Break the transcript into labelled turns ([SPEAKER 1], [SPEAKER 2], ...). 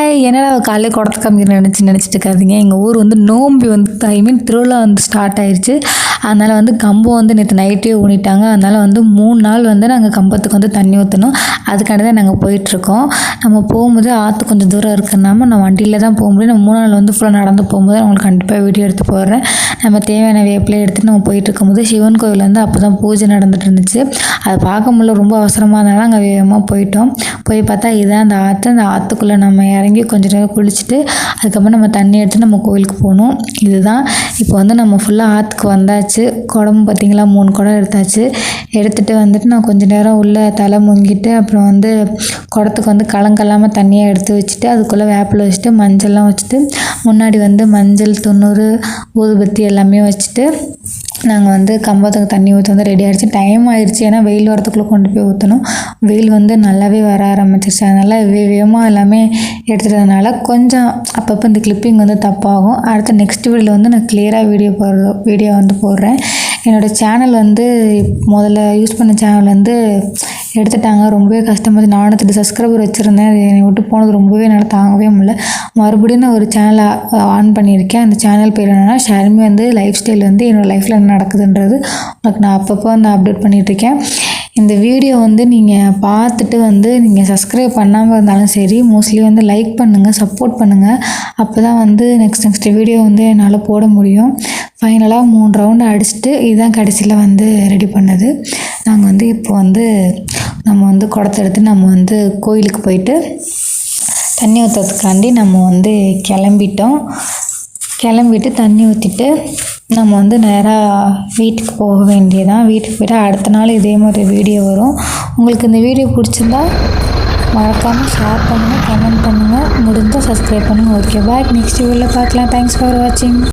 [SPEAKER 1] Hi! என்னடா காலையில குடத்த காமிக்கிறேன்னு நினச்சிட்டு இருக்காதீங்க. எங்கள் ஊர் வந்து நோம்பி வந்து திருவிழா வந்து ஸ்டார்ட் ஆயிடுச்சு. அதனால் வந்து கம்பம் வந்து நேற்று நைட்டே ஊனிட்டாங்க. அதனால் வந்து 3 நாள் வந்து நாங்கள் கம்பத்துக்கு வந்து தண்ணி ஊற்றணும். அதுக்காண்டி தான் நாங்கள் போயிட்டுருக்கோம். நம்ம போகும்போது ஆற்று கொஞ்சம் தூரம் இருக்கிறனால நான் வண்டியில் தான் போக முடியும். நம்ம 3 நாள் வந்து ஃபுல்லாக நடந்து போகும்போது உங்களுக்கு கண்டிப்பாக வீடியோ எடுத்து போடுறேன். நம்ம தேவையான வேப்பிலையை எடுத்துகிட்டு நம்ம போயிட்டுருக்கும்போது சிவன் கோவில் வந்து அப்போ தான் பூஜை நடந்துட்டு இருந்துச்சு. அதை பார்க்க முடியல, ரொம்ப அவசரமாக இருந்தனால நாங்கள் வேகமாக போயிட்டோம். போய் பார்த்தா இதுதான் அந்த ஆற்று. அந்த ஆற்றுக்குள்ளே நம்ம இறங்கி கொஞ்சம் நேரம் குளிச்சுட்டு அதுக்கப்புறம் நம்ம தண்ணி எடுத்து நம்ம கோவிலுக்கு போகணும். இதுதான் இப்போ வந்து நம்ம ஃபுல்லாக ஆற்றுக்கு வந்தாச்சு. குடம் பார்த்திங்களா, 3 குடம் எடுத்தாச்சு. எடுத்துகிட்டு வந்துட்டு நான் கொஞ்சம் நேரம் உள்ளே தலை முங்கிட்டு அப்புறம் வந்து குடத்துக்கு வந்து கலங்கல்லாமல் தண்ணியாக எடுத்து வச்சுட்டு அதுக்குள்ளே வேப்பிலை வச்சுட்டு மஞ்சள்லாம் வச்சுட்டு முன்னாடி வந்து மஞ்சள் 90 ஊதுபத்தி எல்லாமே வச்சுட்டு நாங்கள் வந்து கம்பத்துக்கு தண்ணி ஊற்ற வந்து ரெடி ஆகிடுச்சு. டைம் ஆகிடுச்சு, ஏன்னா வெயில் வரத்துக்குள்ளே கொண்டு போய் ஊற்றணும். வெயில் வந்து நல்லாவே வர ஆரம்பிச்சிருச்சு. அதனால் வேகமாக எல்லாமே எடுத்துட்டதுனால கொஞ்சம் அப்பப்போ இந்த கிளிப்பிங் வந்து தப்பாகும். அடுத்த நெக்ஸ்ட் வீடியோவில் வந்து நான் கிளியராக வீடியோ வந்து போடுறேன். என்னோடய சேனல் வந்து முதல்ல யூஸ் பண்ண சேனல் வந்து எடுத்துட்டாங்க. ரொம்பவே கஷ்டமாக 408 சப்ஸ்கிரைபர் வச்சுருந்தேன். அது என்னை விட்டு போனது ரொம்பவே என்னால் தாங்கவே முடியல. மறுபடியும் நான் ஒரு சேனலை ஆன் பண்ணியிருக்கேன். அந்த சேனல் பேர் என்னென்னா ஷர்மி வந்து லைஃப் ஸ்டைல் வந்து என்னோடய லைஃப்பில் என்ன நடக்குதுன்றது உங்களுக்கு நான் அப்பப்போ வந்து அப்டேட் பண்ணிகிட்ருக்கேன். இந்த வீடியோ வந்து நீங்கள் பார்த்துட்டு வந்து நீங்கள் சப்ஸ்கிரைப் பண்ணாமல் இருந்தாலும் சரி, மோஸ்ட்லி வந்து லைக் பண்ணுங்கள், சப்போர்ட் பண்ணுங்கள். அப்போ தான் வந்து நெக்ஸ்ட் வீடியோ வந்து என்னால் போட முடியும். ஃபைனலாக 3 ரவுண்டு அடிச்சுட்டு இதுதான் கடைசியில் வந்து ரெடி பண்ணது. நாங்கள் வந்து இப்போ வந்து நம்ம வந்து குடத்தை எடுத்து நம்ம வந்து கோயிலுக்கு போயிட்டு தண்ணி ஊற்றுறதுக்காண்டி நம்ம வந்து கிளம்பிட்டு தண்ணி ஊற்றிட்டு நம்ம வந்து நேராக வீட்டுக்கு போக வேண்டியதான். வீட்டுக்கு போய்ட்டு அடுத்த நாள் இதே மாதிரி வீடியோ வரும். உங்களுக்கு இந்த வீடியோ பிடிச்சிருந்தா மறக்காமல் ஷேர் பண்ணுங்கள், கமெண்ட் பண்ணுங்கள், முடிஞ்சால் சப்ஸ்கிரைப் பண்ணுங்கள். ஓகே பாய், நெக்ஸ்ட் வீடியோவில் பார்க்கலாம். தேங்க்ஸ் ஃபார் வாட்சிங்.